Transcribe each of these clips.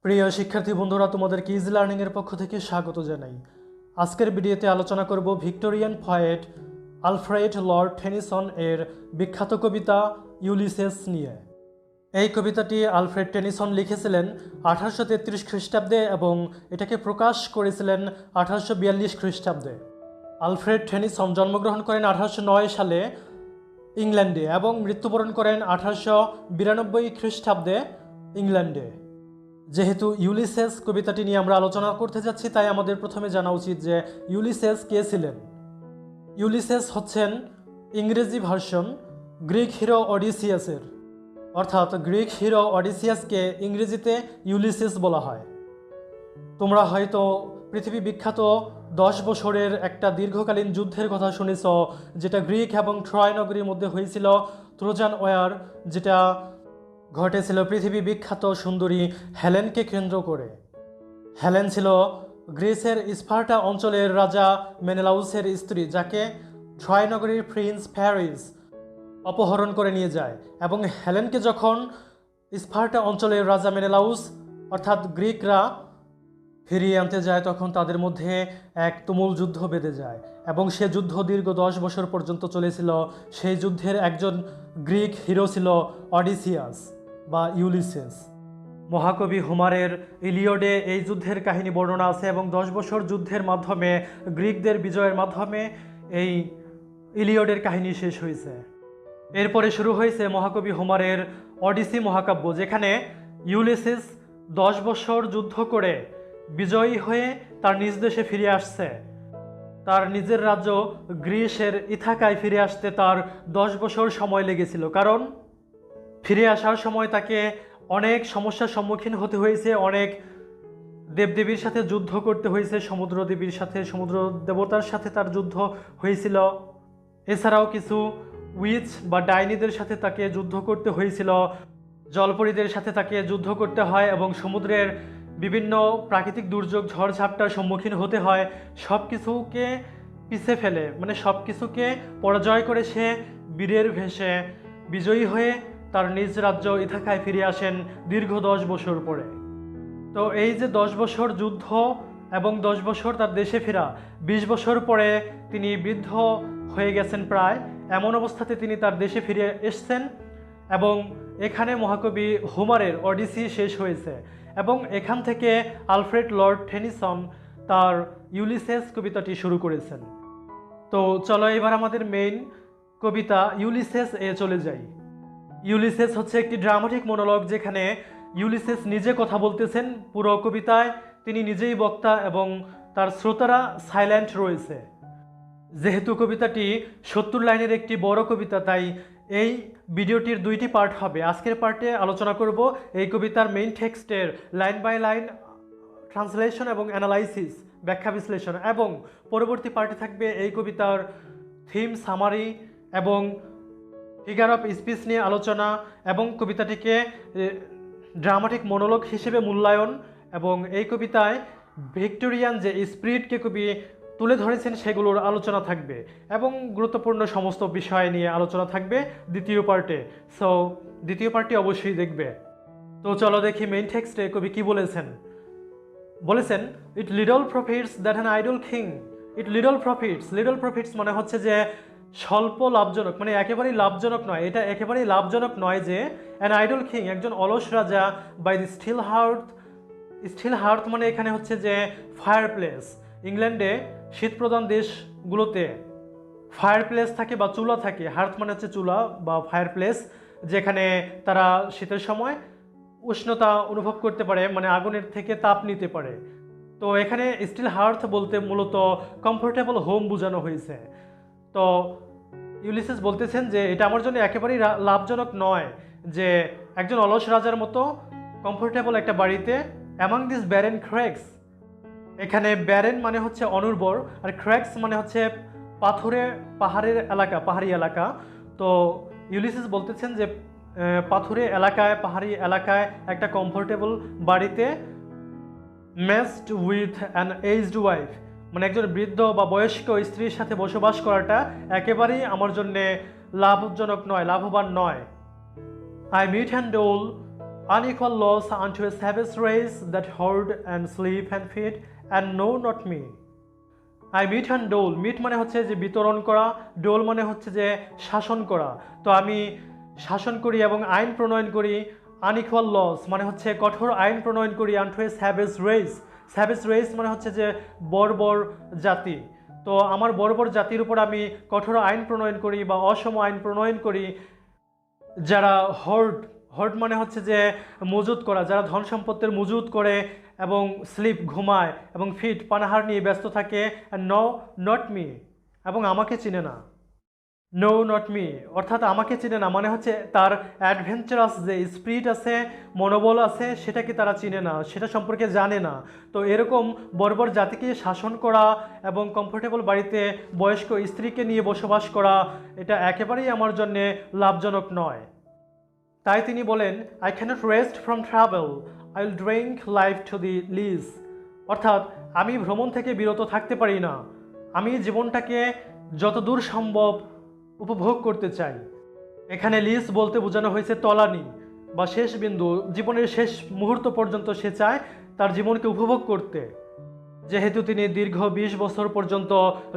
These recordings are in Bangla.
প্রিয় শিক্ষার্থী বন্ধুরা, তোমাদেরকে ইজি লার্নিং এর পক্ষ থেকে স্বাগত জানাই। আজকের ভিডিওতে আলোচনা করব Victorian poet Alfred Lord Tennyson এর বিখ্যাত কবিতা ইউলিসেস নিয়ে। এই কবিতাটি আলফ্রেড টেনিসন লিখেছিলেন 1833 খ্রিস্টাব্দে এবং এটাকে প্রকাশ করেছিলেন 1842 খ্রিস্টাব্দে। আলফ্রেড টেনিসন জন্মগ্রহণ করেন 1809 সালে ইংল্যান্ডে এবং মৃত্যুবরণ করেন 1892 খ্রিস্টাব্দে ইংল্যান্ডে। যেহেতু ইউলিসেস কবিতাটি নিয়ে আমরা আলোচনা করতে যাচ্ছি, তাই আমাদের প্রথমে জানা উচিত যে ইউলিসেস কে ছিলেন। ইউলিসেস হচ্ছেন ইংরেজি ভার্সন গ্রিক হিরো অডিসিয়াসের, অর্থাৎ গ্রিক হিরো অডিসিয়াসকে ইংরেজিতে ইউলিসেস বলা হয়। তোমরা হয়তো পৃথিবী বিখ্যাত 10 বছরের একটা দীর্ঘকালীন যুদ্ধের কথা শুনেছ, যেটা গ্রিক এবং ট্রয় নগরীর মধ্যে হয়েছিল, ট্রোজান ওয়ার, যেটা ঘটেছিল পৃথিবী বিখ্যাত সুন্দরী হেলেনকে কেন্দ্র করে। হেলেন ছিল গ্রিসের স্পার্টা অঞ্চলের রাজা মেনেলাউসের স্ত্রী, যাকে ট্রয় নগরীর প্রিন্স প্যারিস অপহরণ করে নিয়ে যায়। এবং হেলেনকে যখন স্পার্টা অঞ্চলের রাজা মেনেলাউস অর্থাৎ গ্রিকরা ফিরিয়ে আনতে যায়, তখন তাদের মধ্যে এক তুমুল যুদ্ধ বেঁধে যায় এবং সে যুদ্ধ দীর্ঘ 10 বছর পর্যন্ত চলেছিল। সেই যুদ্ধের একজন গ্রিক হিরো ছিল অডিসিয়াস বা ইউলিসেস। মহাকবি হোমারের ইলিয়ডে এই যুদ্ধের কাহিনী বর্ণনা আছে এবং 10 বছর যুদ্ধের মাধ্যমে গ্রিকদের বিজয়ের মাধ্যমে এই ইলিয়ডের কাহিনী শেষ হয়েছে। এরপরে শুরু হয়েছে মহাকবি হোমারের অডিসি মহাকাব্য, যেখানে ইউলিসেস 10 বছর যুদ্ধ করে বিজয়ী হয়ে তার নিজ দেশে ফিরে আসছে। তার নিজের রাজ্য গ্রিসের ইথাকায় ফিরে আসতে তার 10 বছর সময় লেগেছিল, কারণ ফিরে আসার সময় তাকে অনেক সমস্যার সম্মুখীন হতে হয়েছে, অনেক দেবদেবীর সাথে যুদ্ধ করতে হয়েছে, সমুদ্র দেবীর সাথে, সমুদ্র দেবতার সাথে তার যুদ্ধ হয়েছিল। এছাড়াও কিছু উইচ বা ডাইনিদের সাথে তাকে যুদ্ধ করতে হয়েছিল, জলপরীদের সাথে তাকে যুদ্ধ করতে হয় এবং সমুদ্রের বিভিন্ন প্রাকৃতিক দুর্যোগ ঝড়ঝাপটার সম্মুখীন হতে হয়। সব কিছুকে পিছে ফেলে, মানে সব কিছুকে পরাজয় করে সে বীরের ভেসে বিজয়ী হয়ে তার নিজ রাজ্য ইথাকায় ফিরে আসেন দীর্ঘ 10 বছর পরে। তো এই যে 10 বছর যুদ্ধ এবং 10 বছর তার দেশে ফেরা, 20 বছর পরে তিনি বৃদ্ধ হয়ে গেছেন প্রায়, এমন অবস্থাতে তিনি তার দেশে ফিরে এসছেন এবং এখানে মহাকবি হোমারের অডিসি শেষ হয়েছে এবং এখান থেকে আলফ্রেড লর্ড টেনিসন তার ইউলিসেস কবিতাটি শুরু করেছেন। তো চলো এবার আমাদের মেইন কবিতা ইউলিসেস এ চলে যাই। ইউলিসেস হচ্ছে একটি ড্রামাটিক মনোলগ, যেখানে ইউলিসেস নিজে কথা বলতেছেন। পুরো কবিতায় তিনি নিজেই বক্তা এবং তার শ্রোতারা সাইলেন্ট রয়েছে। যেহেতু কবিতাটি 70 লাইনের একটি বড় কবিতা, তাই এই ভিডিওটির 2টি পার্ট হবে। আজকের পার্টে আলোচনা করব এই কবিতার মেইন টেক্সটের লাইন বাই লাইন ট্রান্সলেশন এবং অ্যানালাইসিস, ব্যাখ্যা বিশ্লেষণ, এবং পরবর্তী পার্টে থাকবে এই কবিতার থিম, সামারি এবং ফিগার অফ স্পিচ নিয়ে আলোচনা এবং কবিতাটিকে ড্রামাটিক মনোলগ হিসেবে মূল্যায়ন এবং এই কবিতায় ভিক্টোরিয়ান যে স্পিরিটকে কবি তুলে ধরেছেন সেগুলোর আলোচনা থাকবে এবং গুরুত্বপূর্ণ সমস্ত বিষয় নিয়ে আলোচনা থাকবে দ্বিতীয় পার্টে। সো দ্বিতীয় পার্টটি অবশ্যই দেখবে। তো চলো দেখি মেইন টেক্সটে কবি কি বলেছেন। ইট little profits that an idol king. It little profits মানে হচ্ছে যে স্বল্প লাভজনক, মানে একেবারেই লাভজনক নয়, এটা একেবারেই লাভজনক নয় যে অ্যান আইডল কিং, একজন অলস রাজা, বাই দি স্টিল হার্থ মানে এখানে হচ্ছে যে ফায়ার প্লেস। ইংল্যান্ডে শীতপ্রধান দেশগুলোতে ফায়ার প্লেস থাকে বা চুলা থাকে। হার্থ মানে হচ্ছে চুলা বা ফায়ার প্লেস, যেখানে তারা শীতের সময় উষ্ণতা অনুভব করতে পারে, মানে আগুনের থেকে তাপ নিতে পারে। তো এখানে স্টিল হার্থ বলতে মূলত কমফোর্টেবল হোম বোঝানো হয়েছে। তো ইউলিসেস বলতেছেন যে এটা আমার জন্য একেবারেই লাভজনক নয় যে একজন অলস রাজার মতো কমফোর্টেবল একটা বাড়িতে অ্যামাং দিস ব্যারেন ক্র্যাক্স। এখানে ব্যারেন মানে হচ্ছে অনুর্বর, আর ক্র্যাক্স মানে হচ্ছে পাহাড়ি এলাকা। তো ইউলিসেস বলতেছেন যে পাহাড়ি এলাকায় একটা কমফোর্টেবল বাড়িতে matched with an aged wife, মানে একজন বৃদ্ধ বা বয়স্ক স্ত্রীর সাথে বসবাস করাটা একেবারেই আমার জন্যে লাভজনক নয়, লাভবান নয়। I mete and dole unequal loss unto a savage race that hoard and sleep and feed and know not me. I meet and dole. Mete মানে হচ্ছে যে বিতরণ করা, ডোল মানে হচ্ছে যে শাসন করা। তো আমি শাসন করি এবং আইন প্রণয়ন করি। আনইকুয়াল লস মানে হচ্ছে কঠোর আইন প্রণয়ন করি আনটু এ স্যাভেজ রেস। স্যাভেজ রেস মানে হচ্ছে যে বর্বর জাতি। তো আমার বর্বর জাতির উপর আমি কঠোর আইন প্রণয়ন করি বা অসম আইন প্রণয়ন করি, যারা হোর্ড, হোর্ড মানে হচ্ছে যে মজুত করা, যারা ধন সম্পত্তির মজুত করে এবং স্লিপ ঘুমায় এবং ফিট পানাহার নিয়ে ব্যস্ত থাকে, নো নট মি এবং আমাকে চিনে না। নো নট মি অর্থাৎ আমাকে চিনে না মানে হচ্ছে তার অ্যাডভেঞ্চারাস যে স্পিরিট আছে, মনোবল আছে, সেটাকে তারা চিনে না, সেটা সম্পর্কে জানে না। তো এরকম বর্বর জাতিকে শাসন করা এবং কমফোর্টেবল বাড়িতে বয়স্ক স্ত্রীকে নিয়ে বসবাস করা, এটা একেবারেই আমার জন্যে লাভজনক নয়। তাই তিনি বলেন, I cannot rest from travel, I will drink life to the lees. অর্থাৎ আমি ভ্রমণ থেকে বিরত থাকতে পারি না, আমি জীবনটাকে যতদূর সম্ভব উপভোগ করতে চাই। এখানে লিজ বলতে বোঝানো হয়েছে তলানি বা শেষ বিন্দু, জীবনের শেষ মুহূর্ত পর্যন্ত সে চায় তার জীবনকে উপভোগ করতে। যেহেতু তিনি দীর্ঘ 20 বছর পর্যন্ত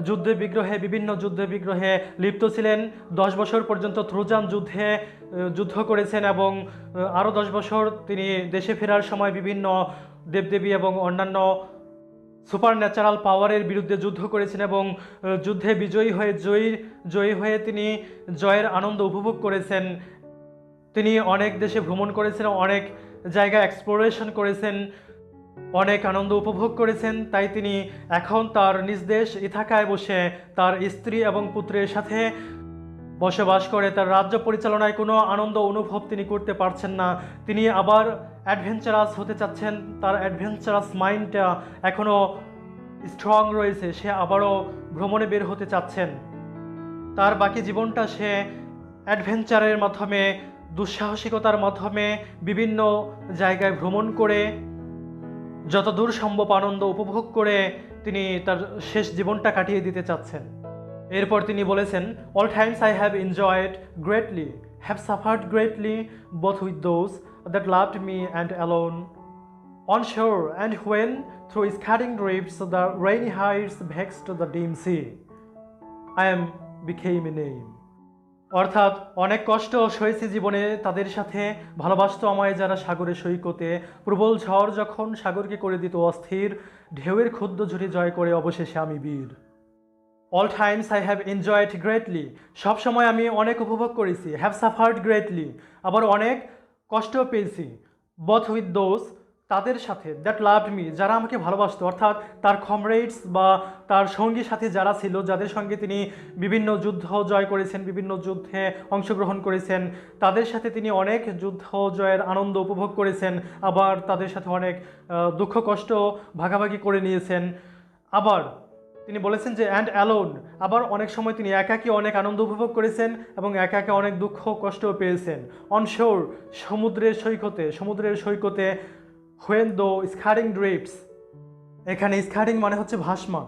যুদ্ধে বিগ্রহে, বিভিন্ন যুদ্ধে বিগ্রহে লিপ্ত ছিলেন, 10 বছর পর্যন্ত ট্রোজান যুদ্ধে যুদ্ধ করেছেন এবং আরও 10 বছর তিনি দেশে ফেরার সময় বিভিন্ন দেবদেবী এবং অন্যান্য সুপার ন্যাচারাল পাওয়ারের বিরুদ্ধে যুদ্ধ করেছেন এবং যুদ্ধে জয়ী হয়ে তিনি জয়ের আনন্দ উপভোগ করেছেন। তিনি অনেক দেশে ভ্রমণ করেছেন, অনেক জায়গা এক্সপ্লোরেশন করেছেন, অনেক আনন্দ উপভোগ করেছেন। তাই তিনি এখন তার নিজ দেশ ইথাকায় বসে তার স্ত্রী এবং পুত্রের সাথে বসবাস করে তার রাজ্য পরিচালনায় কোনো আনন্দ অনুভব তিনি করতে পারছেন না। তিনি আবার অ্যাডভেঞ্চারাস হতে চাচ্ছেন, তার অ্যাডভেঞ্চারাস মাইন্ডটা এখনও স্ট্রং রয়েছে, সে আবারও ভ্রমণে বের হতে চাচ্ছেন। তার বাকি জীবনটা সে অ্যাডভেঞ্চারের মাধ্যমে, দুঃসাহসিকতার মাধ্যমে বিভিন্ন জায়গায় ভ্রমণ করে যতদূর সম্ভব আনন্দ উপভোগ করে তিনি তার শেষ জীবনটা কাটিয়ে দিতে চাচ্ছেন। এরপর তিনি বলেছেন, all times I have enjoyed greatly, have suffered greatly, both with those that loved me and alone, on shore and when through scudding drifts the rainy heights vexed the dim sea, I am became a name. অর্থাৎ অনেক কষ্ট সয়েছি জীবনে তাদের সাথে, ভালোবাসত আমায় যারা সাগরের সৈকতে, প্রবল ঝড় যখন সাগরকে করে দিত অস্থির, ঢেউয়ের ক্ষুদ্র ঝুড়ি জয় করে অবশেষে আমি বীর। All times I have enjoyed greatly, সবসময় আমি অনেক উপভোগ করেছি। হ্যাভ সাফার্ড গ্রেটলি, আবার অনেক কষ্টও পেয়েছি। বথ উইথ দোজ, তাদের সাথে, দ্যাট লাভড মি, যারা আমাকে ভালোবাসত, অর্থাৎ তার কমরেডস বা তার সঙ্গী সাথী যারা ছিল, যাদের সঙ্গে তিনি বিভিন্ন যুদ্ধ জয় করেছেন, বিভিন্ন যুদ্ধে অংশগ্রহণ করেছেন, তাদের সাথে তিনি অনেক যুদ্ধ জয়ের আনন্দ উপভোগ করেছেন, আবার তাদের সাথে অনেক দুঃখ কষ্ট ভাগাভাগি করে নিয়েছেন। আবার তিনি বলেছেন যে অ্যান্ড অ্যালোন, আবার অনেক সময় তিনি একাকী অনেক আনন্দ উপভোগ করেছেন এবং একাকে অনেক দুঃখ কষ্টও পেয়েছেন। অন শোর, সমুদ্রের সৈকতে, হোয়েন দো স্ক্যাটিং ড্রিফটস, এখানে স্ক্যাটিং মানে হচ্ছে ভাসমান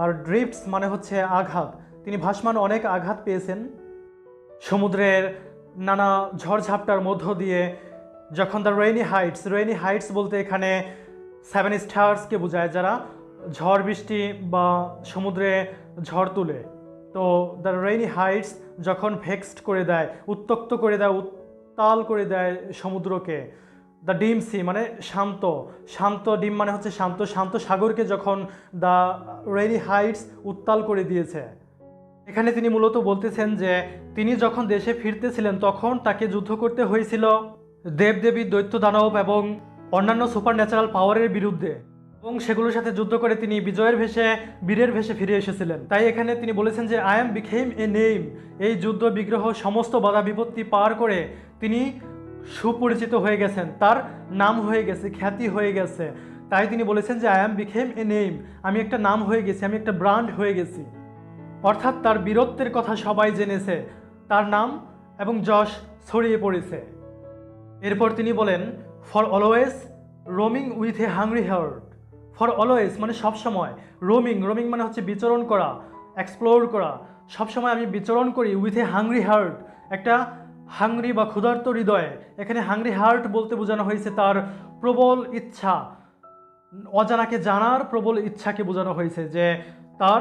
আর ড্রিফটস মানে হচ্ছে আঘাত। তিনি ভাসমান অনেক আঘাত পেয়েছেন সমুদ্রের নানা ঝড়ঝাপটার মধ্য দিয়ে। যখন দ্য রেইনি হাইটস বলতে এখানে 7 স্টার্সকে বোঝায়, যারা ঝড় বৃষ্টি বা সমুদ্রে ঝড় তুলে। তো দ্য রেইনি হাইটস যখন ভেক্সড করে দেয়, উত্তক্ত করে দেয়, উত্তাল করে দেয় সমুদ্রকে। দ্য ডিম সি মানে শান্ত, ডিম মানে হচ্ছে শান্ত সাগরকে যখন দ্য রেইনি হাইটস উত্তাল করে দিয়েছে। এখানে তিনি মূলত বলতেছেন যে তিনি যখন দেশে ফিরতেছিলেন তখন তাকে যুদ্ধ করতে হয়েছিল দেবদেবী, দৈত্য দানব এবং অন্যান্য সুপার ন্যাচারাল পাওয়ারের বিরুদ্ধে, এবং সেগুলোর সাথে যুদ্ধ করে তিনি বিজয়ের ভেসে, বীরের ভেসে ফিরে এসেছিলেন। তাই এখানে তিনি বলেছেন যে I am became a name, এই যুদ্ধ বিগ্রহ সমস্ত বাধা বিপত্তি পার করে তিনি সুপরিচিত হয়ে গেছেন, তার নাম হয়ে গেছে, খ্যাতি হয়ে গেছে। তাই তিনি বলেছেন যে I am became a name, আমি একটা নাম হয়ে গেছি, আমি একটা ব্র্যান্ড হয়ে গেছি। অর্থাৎ তার বীরত্বের কথা সবাই জেনেছে, তার নাম এবং যশ ছড়িয়ে পড়েছে। এরপর তিনি বলেন, for always roaming with a hungry heart, for always মানে সবসময়, রোমিং মানে হচ্ছে বিচরণ করা, এক্সপ্লোর করা, সবসময় আমি বিচরণ করি উইথ এ হাংরি হার্ট, একটা হাংরি বা ক্ষুধার্ত হৃদয়ে, এখানে হাংরি হার্ট বলতে বোঝানো হয়েছে তার প্রবল ইচ্ছা, অজানাকে জানার প্রবল ইচ্ছাকে বোঝানো হয়েছে, যে তার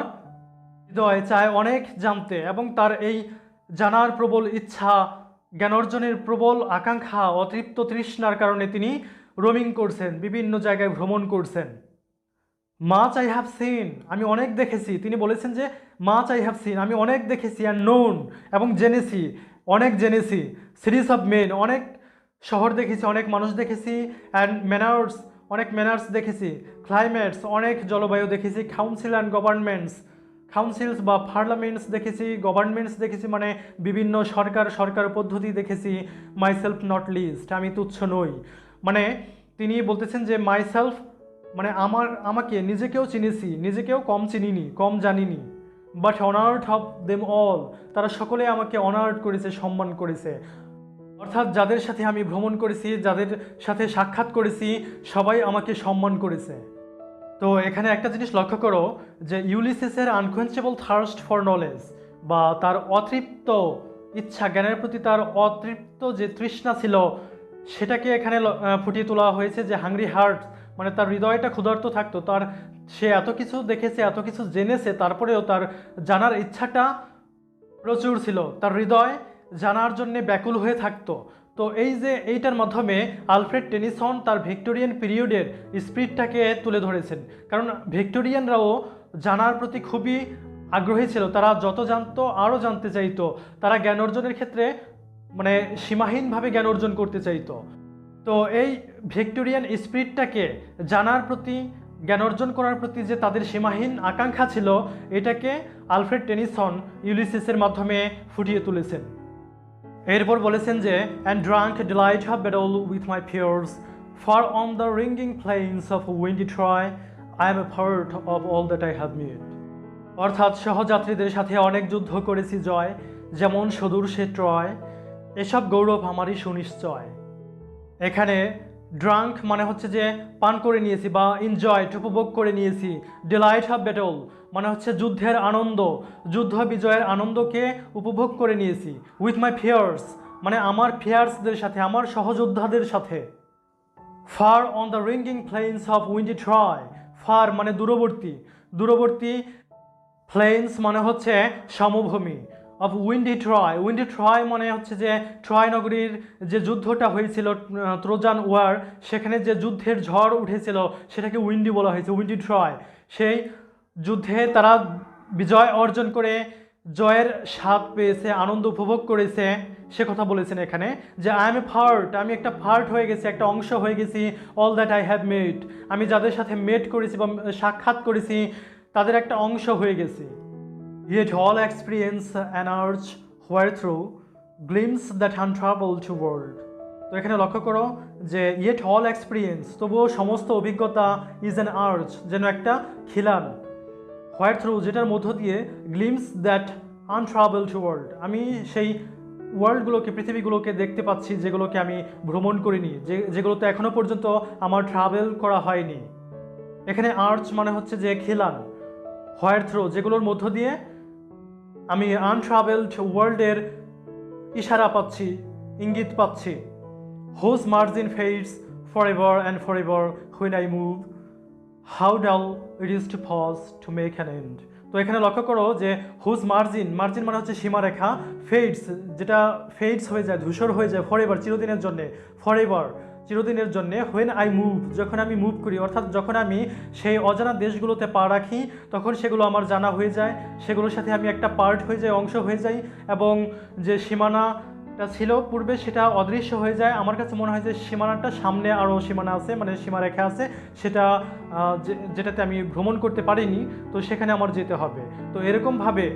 হৃদয় চায় অনেক জানতে এবং তার এই জানার প্রবল ইচ্ছা, জ্ঞান অর্জনের প্রবল আকাঙ্ক্ষা, অতৃপ্ত তৃষ্ণার কারণে তিনি রোমিং করছেন, বিভিন্ন জায়গায় ভ্রমণ করছেন। মাচ আই হ্যাভ সিন, আমি অনেক দেখেছি, তিনি বলেছেন যে মাচ আই হ্যাভ সিন, আমি অনেক দেখেছি, অ্যান্ড নোন এবং জেনেছি, অনেক জেনেছি, সিরিজ অফ মেন, অনেক শহর দেখেছি, অনেক মানুষ দেখেছি, অ্যান্ড ম্যানার্স, অনেক ম্যানার্স দেখেছি, ক্লাইমেটস, অনেক জলবায়ু দেখেছি, কাউন্সিল অ্যান্ড গভর্নমেন্টস, কাউন্সিলস বা পার্লামেন্টস দেখেছি, গভর্নমেন্টস দেখেছি, মানে বিভিন্ন সরকার পদ্ধতি দেখেছি, মাইসেলফ নট লিস্ট, আমি তুচ্ছ নই। মানে তিনি বলতেছেন যে মাইসেলফ মানে আমাকে নিজেকেও চিনেছি, নিজেকেও কম চিনিনি, কম জানিনি, but honoured of them all, তারা সকলে আমাকে অনার্ড করেছে, সম্মান করেছে, অর্থাৎ যাদের সাথে আমি ভ্রমণ করেছি, যাদের সাথে সাক্ষাৎ করেছি, সবাই আমাকে সম্মান করেছে। তো এখানে একটা জিনিস লক্ষ্য করো যে ইউলিসিসের আনকোয়েঞ্চেবল থার্স্ট ফর নলেজ, বা তার অতৃপ্ত ইচ্ছা, জ্ঞানের প্রতি তার অতৃপ্ত যে তৃষ্ণা ছিল, সেটাকে এখানে ফুটিয়ে তোলা হয়েছে যে হাংরি হার্ট, মানে তার হৃদয়টা ক্ষুধার্ত থাকতো, সে এত কিছু দেখেছে, এত কিছু জেনেছে, তারপরেও তার জানার ইচ্ছাটা প্রচুর ছিল, তার হৃদয় জানার জন্য ব্যাকুল হয়ে থাকতো। তো এইটার মাধ্যমে আলফ্রেড টেনিসন তার ভিক্টোরিয়ান পিরিয়ডের স্পিরিটটাকে তুলে ধরেছেন, কারণ ভিক্টোরিয়ানরাও জানার প্রতি খুবই আগ্রহী ছিল, তারা যত জানতো আরও জানতে চাইতো, তারা জ্ঞান অর্জনের ক্ষেত্রে মানে সীমাহীনভাবে জ্ঞান অর্জন করতে চাইতো। তো এই ভিক্টোরিয়ান স্পিরিটটাকে, জানার প্রতি, জ্ঞান অর্জন করার প্রতি যে তাদের সীমাহীন আকাঙ্ক্ষা ছিল, এটাকে আলফ্রেড টেনিসন ইউলিসিসের মাধ্যমে ফুটিয়ে তুলেছেন। এরপর বলেছেন যে and drunk delight of battle with my peers far on the ringing plains of windy Troy I am a part of all that I have made, অর্থাৎ সহযাত্রীদের সাথে অনেক যুদ্ধ করেছি জয়, যেমন সুদূর সে ট্রয়, এসব গৌরব আমারই সুনিশ্চয়। এখানে ড্রাঙ্ক মানে হচ্ছে যে পান করে নিয়েছি, বা এনজয়েড, উপভোগ করে নিয়েছি। ডিলাইট অফ ব্যাটল মানে হচ্ছে যুদ্ধের আনন্দ, যুদ্ধ বিজয়ের আনন্দকে উপভোগ করে নিয়েছি। উইথ মাই ফিয়ার্স মানে আমার ফিয়ার্সদের সাথে, আমার সহযোদ্ধাদের সাথে। Far on the ringing plains of windy Troy, far মানে দূরবর্তী, দূরবর্তী, প্লেন্স মানে হচ্ছে সমভূমি, অফ উইন্ডি ট্রয় মানে হচ্ছে যে ট্রয় নগরীর যে যুদ্ধটা হয়েছিল, ট্রোজান ওয়ার, সেখানে যে যুদ্ধের ঝড় উঠেছিল সেটাকে উইন্ডি বলা হয়েছে, উইন্ডি ট্রয়। সেই যুদ্ধে তারা বিজয় অর্জন করে জয়ের স্বাদ পেয়েছে, আনন্দ উপভোগ করেছে, সে কথা বলেছেন এখানে যে আই এম এ পার্ট, আমি একটা পার্ট হয়ে গেছি, একটা অংশ হয়ে গেছি, all that I have made, আমি যাদের সাথে মেট করেছি বা সাক্ষাৎ করেছি তাদের একটা অংশ হয়ে গেছি। Yet all experience an arch where through glimpse that untraveled world. তো এখানে লক্ষ্য করো যে yet all experience, তবুও সমস্ত অভিজ্ঞতা, is an arch, যেন একটা খিলান, where through যেটার মধ্য দিয়ে glimpse that untraveled world, আমি সেই ওয়ার্ল্ডগুলোকে, পৃথিবীগুলোকে দেখতে পাচ্ছি যেগুলোকে আমি ভ্রমণ করিনি, যেগুলোতে এখনো পর্যন্ত আমার ট্রাভেল করা হয়নি। এখানে আর্চ মানে হচ্ছে যে খিলান, হোয়ার থ্রু যেগুলোর মধ্য দিয়ে আমি আনট্রাভেলড ওয়ার্ল্ডের ইশারা পাচ্ছি, ইঙ্গিত পাচ্ছি। Whose margin fades for ever and for ever when I move, how dull it is to pause to make an end. তো এখানে লক্ষ্য করো যে হুজ মার্জিন, মার্জিন মানে হচ্ছে সীমারেখা, ফেডস যেটা ফেডস হয়ে যায়, ধূসর হয়ে যায়, ফর এভার চিরদিনের জন্যে, ফর এভার চিরদিনের জন্যে, হোয়েন আই মুভ যখন আমি মুভ করি, অর্থাৎ যখন আমি সেই অজানা দেশগুলোতে পা রাখি তখন সেগুলো আমার জানা হয়ে যায়, সেগুলোর সাথে আমি একটা পার্ট হয়ে যাই, অংশ হয়ে যাই, এবং যে সীমানাটা ছিল পূর্বে সেটা অদৃশ্য হয়ে যায়। আমার কাছে মনে হয় যে সীমানাটা সামনে আরও সীমানা আছে, মানে সীমারেখা আছে, সেটা যেটাতে আমি ভ্রমণ করতে পারিনি, তো সেখানে আমার যেতে হবে। তো এরকমভাবে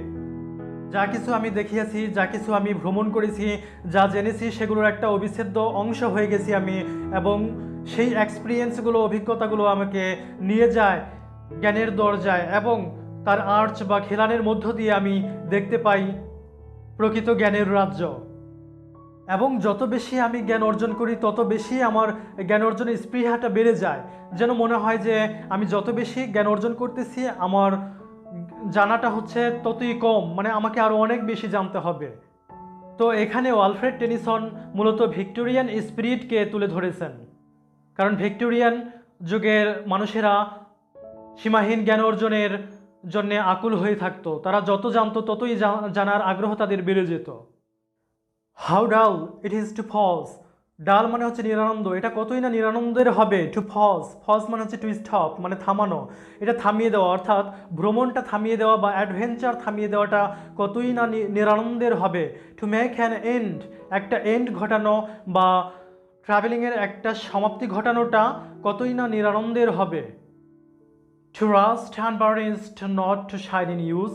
যা কিছু আমি দেখিয়েছি, যা কিছু আমি ভ্রমণ করেছি, যা জেনেছি, সেগুলোর একটা অবিচ্ছেদ্য অংশ হয়ে গেছি আমি, এবং সেই এক্সপিরিয়েন্সগুলো, অভিজ্ঞতাগুলো আমাকে নিয়ে যায় জ্ঞানের দরজায়, এবং তার আর্চ বা খিলানের মধ্য দিয়ে আমি দেখতে পাই প্রকৃত জ্ঞানের রাজ্য। এবং যত বেশি আমি জ্ঞান অর্জন করি তত বেশি আমার জ্ঞান অর্জনের স্পৃহাটা বেড়ে যায়, যেন মনে হয় যে আমি যত বেশি জ্ঞান অর্জন করতেছি আমার জানাটা হচ্ছে ততই কম, মানে আমাকে আরও অনেক বেশি জানতে হবে। তো এখানেও আলফ্রেড টেনিসন মূলত ভিক্টোরিয়ান স্পিরিটকে তুলে ধরেছেন, কারণ ভিক্টোরিয়ান যুগের মানুষেরা সীমাহীন জ্ঞান অর্জনের জন্য আকুল হয়ে থাকতো। তারা যত জানতো ততই জানার আগ্রহ তাদের বেড়ে যেত। How dull it is to pause. ডাল মানে হচ্ছে নিরানন্দ, এটা কতই না নিরানন্দের হবে। টু পজ, পজ মানে হচ্ছে টু স্টপ, মানে থামানো, এটা থামিয়ে দেওয়া, অর্থাৎ ভ্রমণটা থামিয়ে দেওয়া বা অ্যাডভেঞ্চার থামিয়ে দেওয়াটা কতই না নিরানন্দের হবে। টু মেক অ্যান এন্ড, একটা এন্ড ঘটানো বা ট্রাভেলিংয়ের একটা সমাপ্তি ঘটানোটা কতই না নিরানন্দের হবে। To rust unburnished not to shine in use.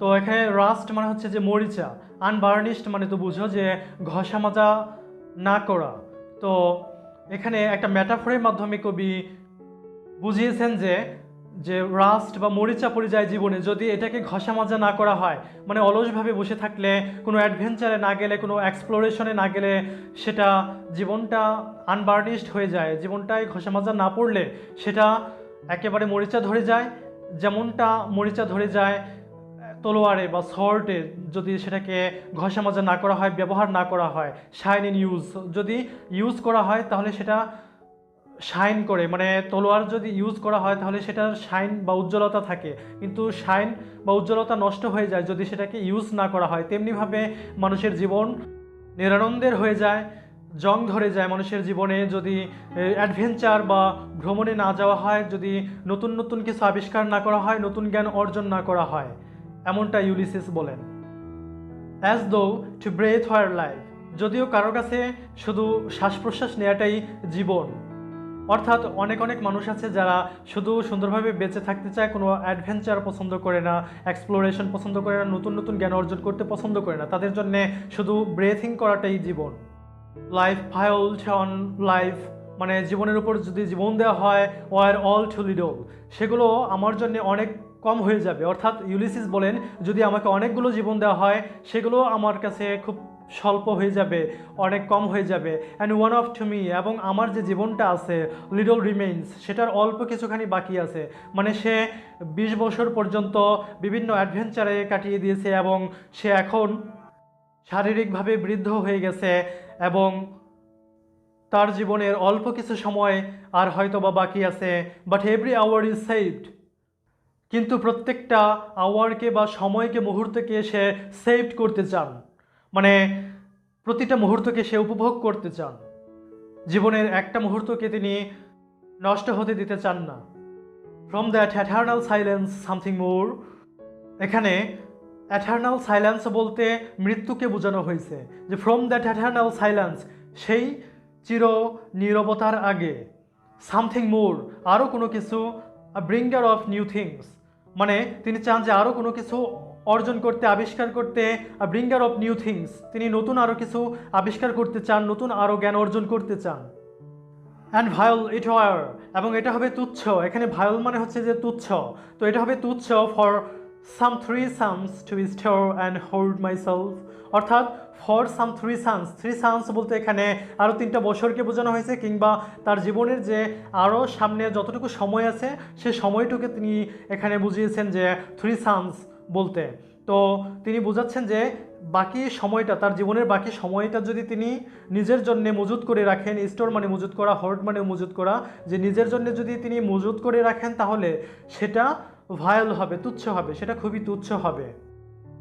তো এখানে রাস্ট মানে হচ্ছে যে মরিচা, আনবার্নিশড মানে তো বুঝো যে ঘষা মাজা না করা। তো এখানে একটা ম্যাটাফোরের মাধ্যমে কবি বুঝিয়েছেন যে যে রাস্ট বা মরিচা পড়ে যায় জীবনে যদি এটাকে ঘষা মাজা না করা হয়, মানে অলসভাবে বসে থাকলে, কোনো অ্যাডভেঞ্চারে না গেলে, কোনো এক্সপ্লোরেশনে না গেলে সেটা জীবনটা আনবার্নিশড হয়ে যায়। জীবনটায় ঘষা মাজা না পড়লে সেটা একেবারে মরিচা ধরে যায়, যেমনটা মরিচা ধরে যায় তলোয়ারে বা শর্টে যদি সেটাকে ঘষা মাজা না করা হয়, ব্যবহার না করা হয়। শাইন ইন ইউজ, যদি ইউজ করা হয় তাহলে সেটা শাইন করে, মানে তলোয়ার যদি ইউজ করা হয় তাহলে সেটার শাইন বা উজ্জ্বলতা থাকে, কিন্তু শাইন বা উজ্জ্বলতা নষ্ট হয়ে যায় যদি সেটাকে ইউজ না করা হয়। তেমনিভাবে মানুষের জীবন নিরানন্দের হয়ে যায়, জং ধরে যায় মানুষের জীবনে যদি অ্যাডভেঞ্চার বা ভ্রমণে না যাওয়া হয়, যদি নতুন নতুন কিছু আবিষ্কার না করা হয়, নতুন জ্ঞান অর্জন না করা হয়। এমনটা ইউলিসিস বলেন। As though to breathe war life, যদিও কারোর কাছে শুধু শ্বাস প্রশ্বাস নেওয়াটাই জীবন। অর্থাৎ অনেক অনেক মানুষ আছে যারা শুধু সুন্দরভাবে বেঁচে থাকতে চায়, কোনো অ্যাডভেঞ্চার পছন্দ করে না, এক্সপ্লোরেশন পছন্দ করে না, নতুন নতুন জ্ঞান অর্জন করতে পছন্দ করে না। তাদের জন্য শুধু ব্রেথিং করাটাই জীবন। লাইফ ফাইলড অন লাইফ, মানে জীবনের উপর যদি জীবন দেওয়া হয়, ওয়ার অল টু লিডল, সেগুলো আমার জন্য অনেক কম হয়ে যাবে। অর্থাৎ ইউলিসিস বলেন যদি আমাকে অনেকগুলো জীবন দেওয়া হয় সেগুলো আমার কাছে খুব স্বল্প হয়ে যাবে, অনেক কম হয়ে যাবে। And one of to me, এবং আমার যে জীবনটা আছে লিডল রিমেইনস, সেটার অল্প কিছুখানি বাকি আছে। মানে সে 20 বছর পর্যন্ত বিভিন্ন অ্যাডভেঞ্চারে কাটিয়ে দিয়েছে এবং সে এখন শারীরিকভাবে বৃদ্ধ হয়ে গেছে এবং তার জীবনের অল্প কিছু সময় আর হয়তো বা বাকি আছে। But every hour is saved, কিন্তু প্রত্যেকটা আওয়ারকে বা সময়কে, মুহূর্তকে সে সেভড করতে চান, মানে প্রতিটা মুহূর্তকে সে উপভোগ করতে চান। জীবনের একটা মুহূর্তকে তিনি নষ্ট হতে দিতে চান না। From that eternal silence something more, এখানে এটার্নাল সাইলেন্স বলতে মৃত্যুকে বোঝানো হয়েছে, যে ফ্রম দ্যাট এটার্নাল সাইলেন্স, সেই চির নীরবতার আগে, সামথিং মোর, আরও কোনো কিছু, ব্রিঙ্গার অফ নিউ থিংস, মানে তিনি চান যে আরও কোনো কিছু অর্জন করতে, আবিষ্কার করতে, ব্রিঙ্গার অফ নিউ থিংস, তিনি নতুন আরও কিছু আবিষ্কার করতে চান, নতুন আরও জ্ঞান অর্জন করতে চান। অ্যান্ড ভায়োল ইট ওয়ার, এবং এটা হবে তুচ্ছ। এখানে ভায়োল মানে হচ্ছে যে তুচ্ছ, তো এটা হবে তুচ্ছ for some 3 sons two store and hold my self, অর্থাৎ ফর সাম 3 sons, 3 sons বলতে এখানে আরও 3টা বছরকে বোঝানো হয়েছে, কিংবা তার জীবনের যে আরও সামনে যতটুকু সময় আছে সে সময়টুকু তিনি এখানে বুঝিয়েছেন যে 3 sons বলতে। তো তিনি বোঝাচ্ছেন যে বাকি সময়টা, তার জীবনের বাকি সময়টা যদি তিনি নিজের জন্য মজুত করে রাখেন, স্টোর মানে মজুত করা, হোল্ড মানে মজুত করা, যে নিজের জন্য যদি তিনি মজুত করে রাখেন তাহলে সেটা ভায়াল হবে, তুচ্ছ হবে, সেটা খুবই তুচ্ছ হবে।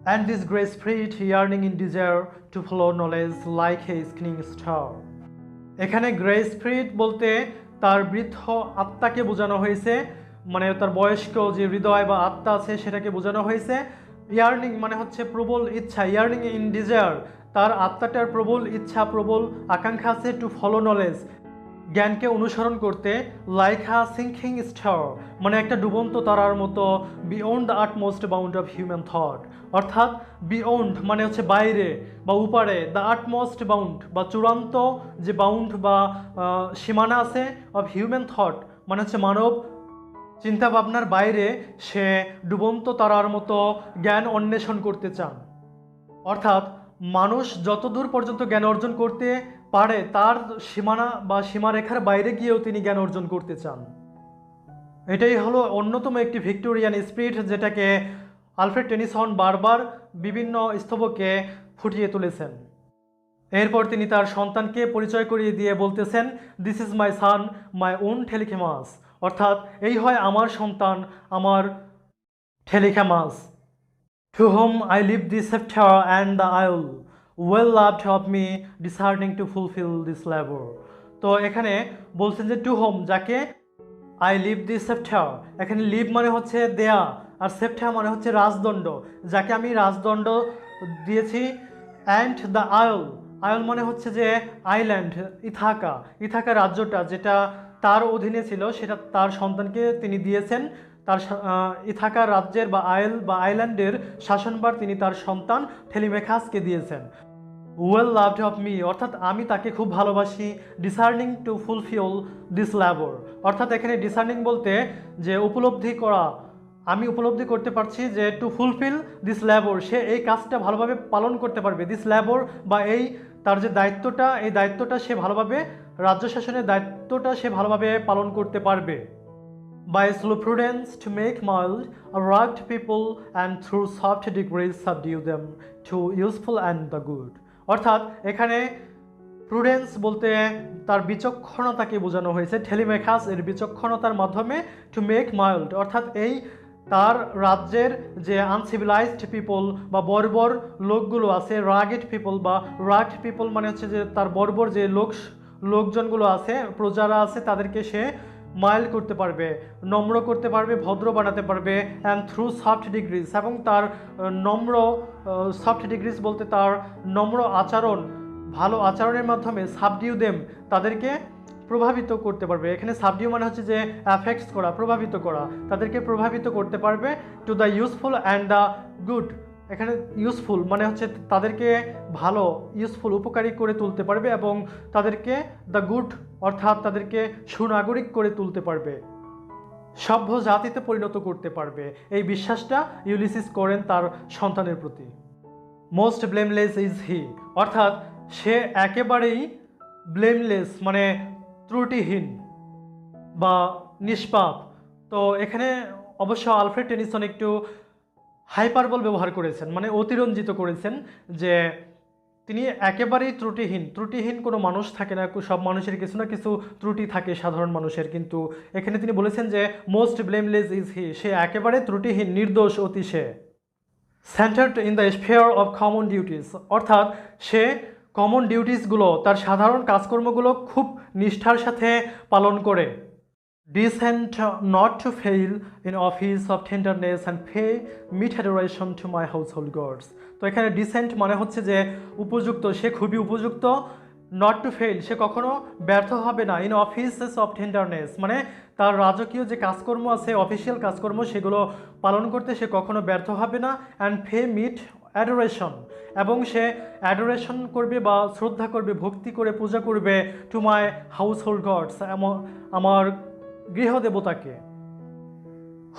And this grey spirit earning in desire to follow knowledge like a স্কিনিং star, এখানে গ্রে স্পিরিট বলতে তার বৃদ্ধ আত্মাকে বোঝানো হয়েছে, মানে তার বয়স্ক যে হৃদয় বা আত্মা আছে সেটাকে বোঝানো হয়েছে। ইয়ার্নিং মানে হচ্ছে প্রবল ইচ্ছা, ইয়ার্নিং ইন ডিজায়ার, তার আত্মাটার প্রবল ইচ্ছা, প্রবল আকাঙ্ক্ষা আছে টু ফলো নলেজ, জ্ঞানকে অনুসরণ করতে, লাইক আ সিঙ্কিং স্টার, মানে একটা ডুবন্ত তারার মতো, beyond the utmost bound of human thought, অর্থাৎ বিয়ন্ড মানে হচ্ছে বাইরে বা উপরে, দ্য আটমোস্ট বাউন্ড বা চূড়ান্ত যে বাউন্ড বা সীমানা আছে, অফ হিউম্যান থট মানে হচ্ছে মানব চিন্তা ভাবনার বাইরে সে ডুবন্ত তারার মতো জ্ঞান অন্বেষণ করতে চান। অর্থাৎ মানুষ যতদূর পর্যন্ত জ্ঞান অর্জন করতে পারে তার সীমানা বা সীমারেখার বাইরে গিয়েও তিনি জ্ঞান অর্জন করতে চান। এটাই হলো অন্যতম একটি ভিক্টোরিয়ান স্পিরিট, যেটাকে আলফ্রেড টেনিসন বারবার বিভিন্ন স্তবকে ফুটিয়ে তুলেছেন। এরপর তিনি তার সন্তানকে পরিচয় করিয়ে দিয়ে বলতেছেন, this is my son, my own Telemachus, অর্থাৎ এই হয় আমার সন্তান, আমার Telemachus, to whom I leave this sceptre and the isle, well loved of me, discerning to fulfil this labour. তো এখানে বলছেন যে টু হোম, যাকে আই লিভ দিস সেপ্টার, এখানে লিভ মানে হচ্ছে দেয়া, আর সেপ্টার মানে হচ্ছে রাজদণ্ড, যাকে আমি রাজদণ্ড দিয়েছি, অ্যান্ড দ্য আইল, আইল মানে হচ্ছে যে আইল্যান্ড, ইথাকা, ইথাকা রাজ্যটা যেটা তার অধীনে ছিল সেটা তার সন্তানকে তিনি দিয়েছেন। তার ইথাকা রাজ্যের বা আইল বা আইল্যান্ডের শাসনভার তিনি তার সন্তান টেলিমেখাসকে দিয়েছেন। ওয়েল লাভড অফ মি, অর্থাৎ আমি তাকে খুব ভালোবাসি, ডিসার্নিং টু ফুলফিল দিস ল্যাবর, অর্থাৎ এখানে ডিসার্নিং বলতে যে উপলব্ধি করা, আমি উপলব্ধি করতে পারছি যে টু ফুলফিল দিস ল্যাবর, সে এই কাজটা ভালোভাবে পালন করতে পারবে, দিস ল্যাবর বা এই তার যে দায়িত্বটা, এই দায়িত্বটা সে ভালোভাবে, রাজ্য শাসনের দায়িত্বটা সে ভালোভাবে পালন করতে পারবে। By slow prudence to make mild a rugged people and through soft degrees subdue them to useful and the good, অর্থাৎ এখানে প্রুডেন্স বলতে তার বিচক্ষণতাকে বোঝানো হয়েছে, টেলিমেখাস এর বিচক্ষণতার মাধ্যমে টু মেক মাইল্ড, অর্থাৎ এই তার রাজ্যের যে আনসিভিলাইজড পিপল বা বর্বর লোকগুলো আছে, রাগেড পিপল বা রাগড পিপল মানে হচ্ছে যে তার বর্বর যে লোকজনগুলো আছে, প্রজারা আছে, তাদেরকে সে মাইল্ড করতে পারবে, নম্র করতে পারবে, ভদ্র বানাতে পারবে, অ্যান্ড থ্রু সফট ডিগ্রিজ, এবং তার নম্র, সফট ডিগ্রিজ বলতে তার নম্র আচরণ, ভালো আচরণের মাধ্যমে সাবডিউ দেম, তাদেরকে প্রভাবিত করতে পারবে। এখানে সাবডিউ মানে হচ্ছে যে অ্যাফেক্টস করা, প্রভাবিত করা, তাদেরকে প্রভাবিত করতে পারবে, to the useful and the good, এখানে ইউজফুল মানে হচ্ছে তাদেরকে ভালো, ইউজফুল উপকারী করে তুলতে পারবে, এবং তাদেরকে দ্য গুড অর্থাৎ তাদেরকে সুনাগরিক করে তুলতে পারবে, সভ্য জাতিতে পরিণত করতে পারবে, এই বিশ্বাসটা ইউলিসিস করেন তার সন্তানের প্রতি। মোস্ট ব্লেমলেস ইজ হি, অর্থাৎ সে একেবারেই ব্লেমলেস মানে ত্রুটিহীন বা নিষ্পাপ। তো এখানে অবশ্য আলফ্রেড টেনিসন একটু হাইপারবল ব্যবহার করেছেন, মানে অতিরঞ্জিত করেছেন, যে তিনি একেবারেই ত্রুটিহীন, ত্রুটিহীন কোনো মানুষ থাকে না, সব মানুষের কিছু না কিছু ত্রুটি থাকে সাধারণ মানুষের, কিন্তু এখানে তিনি বলেছেন যে মোস্ট ব্লেমলেস ইজ হি, সে একেবারে ত্রুটিহীন, নির্দোষ অতি সে। Centred in the sphere of common duties, অর্থাৎ সে কমন ডিউটিসগুলো, তার সাধারণ কাজকর্মগুলো খুব নিষ্ঠার সাথে পালন করে। Decent not to fail in office of tenderness and pay meet adoration to my household gods. তো এখানে ডিসেন্ট মানে হচ্ছে যে উপযুক্ত, সে খুবই উপযুক্ত, নট টু ফেইল সে কখনো ব্যর্থ হবে না, ইন অফিসেস অফ টেন্ডারনেস মানে তার রাজকীয় যে কাজকর্ম আছে, অফিসিয়াল কাজকর্ম, সেগুলো পালন করতে সে কখনো ব্যর্থ হবে না। অ্যান্ড পে মিট অ্যাডোরেশন, এবং সে অ্যাডোরেশন করবে বা শ্রদ্ধা করবে, ভক্তি করে পূজা করবে, to my household gods আমার গৃহদেবতাকে।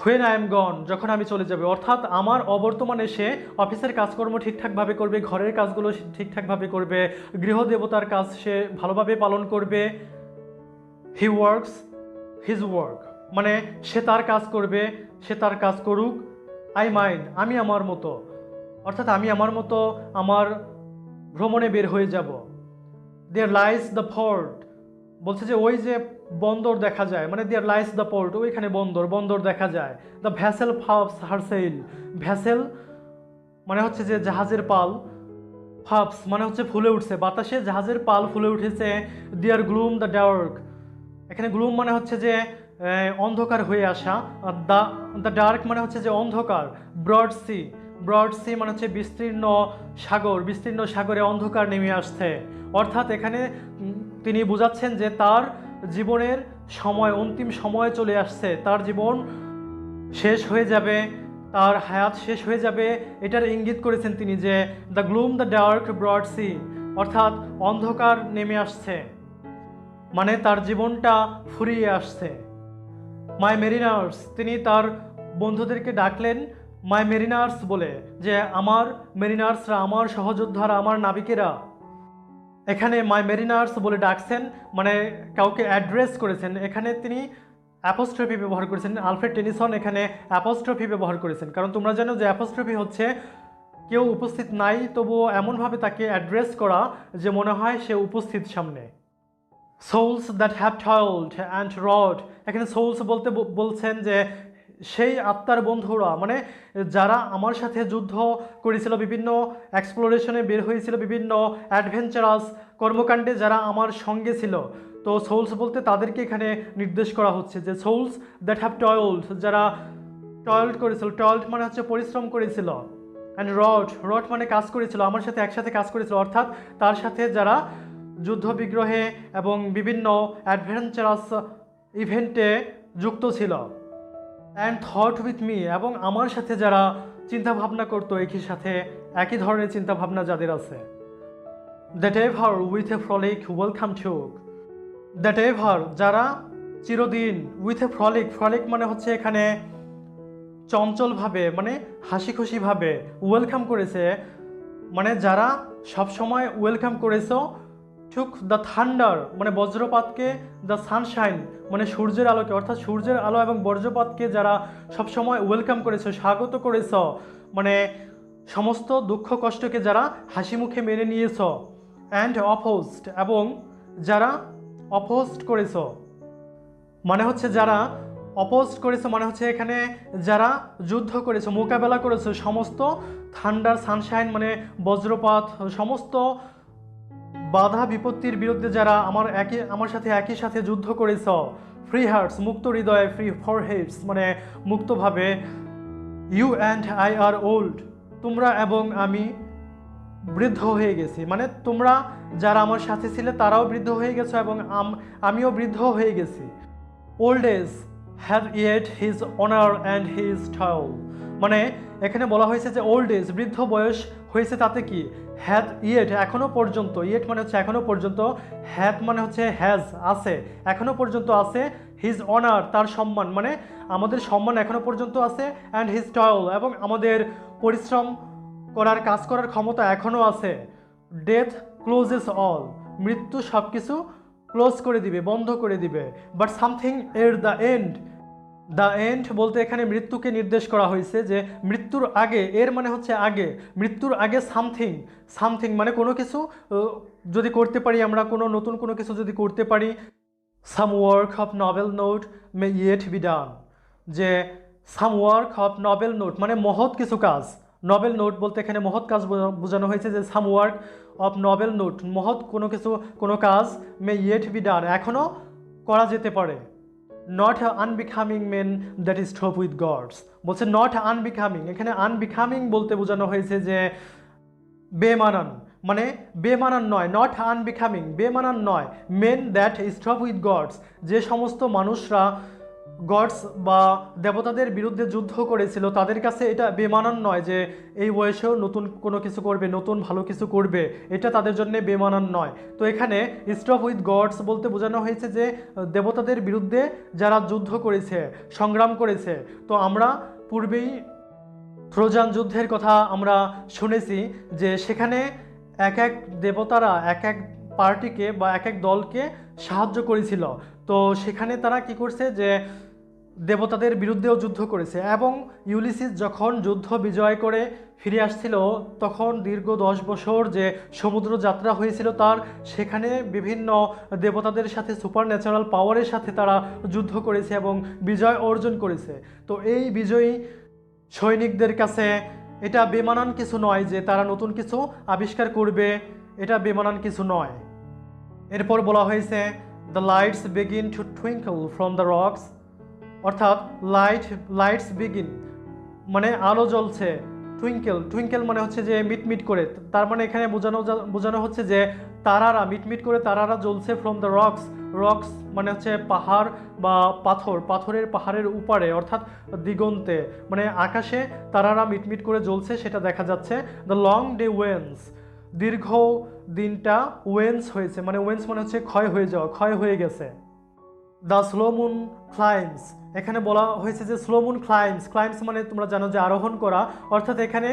হোয়েন আই এম গন, যখন আমি চলে যাবে, অর্থাৎ আমার অবর্তমানে সে অফিসের কাজকর্ম ঠিকঠাকভাবে করবে, ঘরের কাজগুলো ঠিকঠাকভাবে করবে, গৃহদেবতার কাজ সে ভালোভাবে পালন করবে। হি ওয়ার্কস হিজ ওয়ার্ক মানে সে তার কাজ করবে, সে তার কাজ করুক। আই মাইন্ড আমি আমার মতো, অর্থাৎ আমি আমার মতো আমার ভ্রমণে বের হয়ে যাব। দেয়ার লাইস দ্য পোর্ট, বলছে যে ওই যে বন্দর দেখা যায়, মানে দেয়ার লাইস দ্য পোর্ট, ওইখানে বন্দর দেখা যায়। The vessel puffs her sail, vessel মানে হচ্ছে যে জাহাজের পাল, ফাপস মানে হচ্ছে ফুলে উঠছে, বাতাসে জাহাজের পাল ফুলে উঠেছে। দেয়ার গ্লুম দ্য ডার্ক, এখানে গ্লুম মানে হচ্ছে যে অন্ধকার হয়ে আসা, দ্য ডার্ক মানে হচ্ছে যে অন্ধকার। ব্রড সি মানে হচ্ছে বিস্তীর্ণ সাগর, বিস্তীর্ণ সাগরে অন্ধকার নেমে আসছে, অর্থাৎ এখানে তিনি বোঝাচ্ছেন যে তার জীবনের সময়, অন্তিম সময় চলে আসছে, তার জীবন শেষ হয়ে যাবে, তার হায়াত শেষ হয়ে যাবে, এটার ইঙ্গিত করেছেন তিনি যে the gloom the dark broad sea, অর্থাৎ অন্ধকার নেমে আসছে, মানে তার জীবনটা ফুরিয়ে আসছে। মাই মেরিনার্স, তিনি তার বন্ধুদেরকে ডাকলেন মাই মেরিনার্স বলে, যে আমার মেরিনার্সরা, আমার সহযোদ্ধারা, আমার নাবিকেরা। এখানে মাই মেরিনার্স বলে ডাকছেন মানে কাউকে অ্যাড্রেস করেছেন, এখানে তিনি অ্যাপোস্ট্রফি ব্যবহার করেছেন। আলফ্রেড টেনিসন এখানে অ্যাপোস্ট্রফি ব্যবহার করেছেন, কারণ তোমরা জানো যে অ্যাপোস্ট্রফি হচ্ছে কেউ উপস্থিত নাই, তবুও এমনভাবে তাকে অ্যাড্রেস করা যে মনে হয় সে উপস্থিত সামনে। Souls that have toiled and wrought, এখানে সোলস বলতে বলছেন যে সেই আত্মার বন্ধুরা, মানে যারা আমার সাথে যুদ্ধ করেছিল, বিভিন্ন এক্সপ্লোরেশনে বের হয়েছিল, বিভিন্ন অ্যাডভেঞ্চারাস কর্মকাণ্ডে যারা আমার সঙ্গে ছিল। তো সোলস বলতে তাদেরকে এখানে নির্দেশ করা হচ্ছে যে সোলস দ্যাট হ্যাভ টয়েলড, যারা টয়েল্ড করেছিল, টয়েল্ড মানে হচ্ছে পরিশ্রম করেছিল, অ্যান্ড রড, রড মানে কাজ করেছিল, আমার সাথে একসাথে কাজ করেছিল, অর্থাৎ তার সাথে যারা যুদ্ধ বিগ্রহে এবং বিভিন্ন অ্যাডভেঞ্চারাস ইভেন্টে যুক্ত ছিল। অ্যান্ড থট উইথ মি, এবং আমার সাথে যারা চিন্তা ভাবনা করতো, একই সাথে একই ধরনের চিন্তা ভাবনা যাদের আছে। That ever with a frolic welcome took, that ever যারা চিরদিন, উইথ এ ফ্রলিক, ফ্রলিক মানে হচ্ছে এখানে চঞ্চলভাবে, মানে হাসি খুশিভাবে ওয়েলকাম করেছে, মানে যারা সবসময় ওয়েলকাম করেছো। টুক দ্য থান্ডার মানে বজ্রপাতকে, দ্য সানশাইন মানে সূর্যের আলোকে, অর্থাৎ সূর্যের আলো এবং বজ্রপাতকে যারা সবসময় ওয়েলকাম করেছো, স্বাগত করেছ, মানে সমস্ত দুঃখ কষ্টকে যারা হাসি মুখে মেনে নিয়েছ। অ্যান্ড অপোজড, এবং যারা অপোজড করেছ, মানে হচ্ছে যারা অপোজড করেছো, মানে হচ্ছে এখানে যারা যুদ্ধ করেছো, মোকাবেলা করেছো সমস্ত থান্ডার সানশাইন মানে বজ্রপাত, সমস্ত বাধা বিপত্তির বিরুদ্ধে যারা আমার সাথে একই সাথে যুদ্ধ করেছ। ফ্রি হার্টস মুক্ত হৃদয়ে, ফ্রি ফর হেডস মানে মুক্তভাবে। You and I are old, তোমরা এবং আমি বৃদ্ধ হয়ে গেছি, মানে তোমরা যারা আমার সাথে ছিলে তারাও বৃদ্ধ হয়ে গেছো এবং আমিও বৃদ্ধ হয়ে গেছি। Old age have yet his honour and his toil, মানে এখানে বলা হয়েছে যে ওল্ড এজ বৃদ্ধ বয়স হয়েছে, তাতে কি হ্যাথ ইয়েট এখনো পর্যন্ত, ইয়েট মানে হচ্ছে এখনো পর্যন্ত, হ্যাথ মানে হচ্ছে হ্যাজ আছে, এখনো পর্যন্ত আছে, হিজ অনার তার সম্মান, মানে আমাদের সম্মান এখনো পর্যন্ত আছে, অ্যান্ড হিজ টয়েল এবং আমাদের পরিশ্রম করার, কাজ করার ক্ষমতা এখনো আছে। ডেথ ক্লোজেস অল, মৃত্যু সব কিছু ক্লোজ করে দিবে, বন্ধ করে দিবে। বাট সামথিং এর দ্য এন্ড, দ্য এন্ড বলতে এখানে মৃত্যুকে নির্দেশ করা হয়েছে, যে মৃত্যুর আগে, এর মানে হচ্ছে আগে, মৃত্যুর আগে সামথিং, সামথিং মানে কোনো কিছু যদি করতে পারি আমরা, কোনো নতুন কোনো কিছু যদি করতে পারি। Some work of novel note may yet be done, যে some work of novel note মানে মহৎ কিছু কাজ, নভেল নোট বলতে এখানে মহৎ কাজ বোঝানো হয়েছে, যে some work of novel note মহৎ কোনো কিছু, কোনো কাজ, মে ইয়েট বি ডান এখনও করা যেতে পারে। Not unbecoming men that is stop with gods, বলছে নট আনবিকামিং, এখানে আনবিকামিং বলতে বোঝানো হয়েছে যে বেমানান, মানে বেমানান নয়, নট আনবিকামিং বেমানান নয়, men that stop with gods যে সমস্ত মানুষরা গডস বা দেবতাদের বিরুদ্ধে যুদ্ধ করেছিল তাদের কাছে এটা বেমানান নয় যে এই বয়সেও নতুন কোনো কিছু করবে, নতুন ভালো কিছু করবে, এটা তাদের জন্য বেমানান নয়। তো এখানে স্টপ উইথ গডস বলতে বোঝানো হয়েছে যে দেবতাদের বিরুদ্ধে যারা যুদ্ধ করেছে, সংগ্রাম করেছে। তো আমরা পূর্বেই ট্রোজান যুদ্ধের কথা আমরা শুনেছি, যে সেখানে এক এক দেবতারা এক এক পার্টিকে বা এক এক দলকে সাহায্য করেছিল। তো সেখানে তারা কি করছে, যে দেবতাদের বিরুদ্ধেও যুদ্ধ করেছে, এবং ইউলিসিস যখন যুদ্ধ বিজয় করে ফিরে আসছিল, তখন দীর্ঘ 10 বছর যে সমুদ্র যাত্রা হয়েছিল তার, সেখানে বিভিন্ন দেবতাদের সাথে সুপার ন্যাচারাল পাওয়ারের সাথে তারা যুদ্ধ করেছে এবং বিজয় অর্জন করেছে। তো এই বিজয়ী সৈনিকদের কাছে এটা বেমানান কিছু নয় যে তারা নতুন কিছু আবিষ্কার করবে, এটা বেমানান কিছু নয়। এরপর বলা হয়েছে the lights begin to twinkle from the rocks, অর্থাৎ লাইটস বিগিন মানে আলো জ্বলছে, টুইঙ্কেল, টুইঙ্কেল মানে হচ্ছে যে মিটমিট করে, তার মানে এখানে বোঝানো হচ্ছে যে তারারা মিটমিট করে তারারা জ্বলছে ফ্রম দ্য রকস, রকস মানে হচ্ছে পাহাড় বা পাথর, পাহাড়ের উপরে অর্থাৎ দিগন্তে, মানে আকাশে তারারা মিটমিট করে জ্বলছে সেটা দেখা যাচ্ছে। দ্য লং ডে ওয়েন্স, দীর্ঘ দিনটা ওয়েন্স হয়েছে, মানে ওয়েন্স মানে হচ্ছে ক্ষয় হয়ে যাওয়া, ক্ষয় হয়ে গেছে। দ্য স্লো মুন ক্লাইম্স, এখানে বলা হয়েছে যে স্লো মুন ক্লাইম্স, ক্লাইম্স মানে তোমরা জানো যে আরোহণ করা, অর্থাৎ এখানে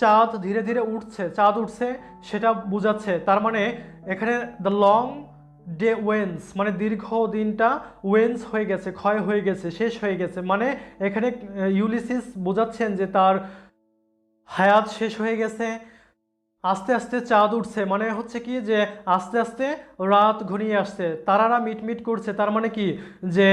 চাঁদ ধীরে ধীরে উঠছে, চাঁদ উঠছে সেটা বোঝাচ্ছে। তার মানে এখানে দ্য লং ডে ওয়েন্স মানে দীর্ঘ দিনটা ওয়েন্স হয়ে গেছে, ক্ষয় হয়ে গেছে, শেষ হয়ে গেছে, মানে এখানে ইউলিসিস বোঝাচ্ছেন যে তার হায়াত শেষ হয়ে গেছে, আস্তে আস্তে চাঁদ উঠছে, মানে হচ্ছে কি যে আস্তে আস্তে রাত ঘনিয়ে আসছে, তারারা মিটমিট করছে। তার মানে কি যে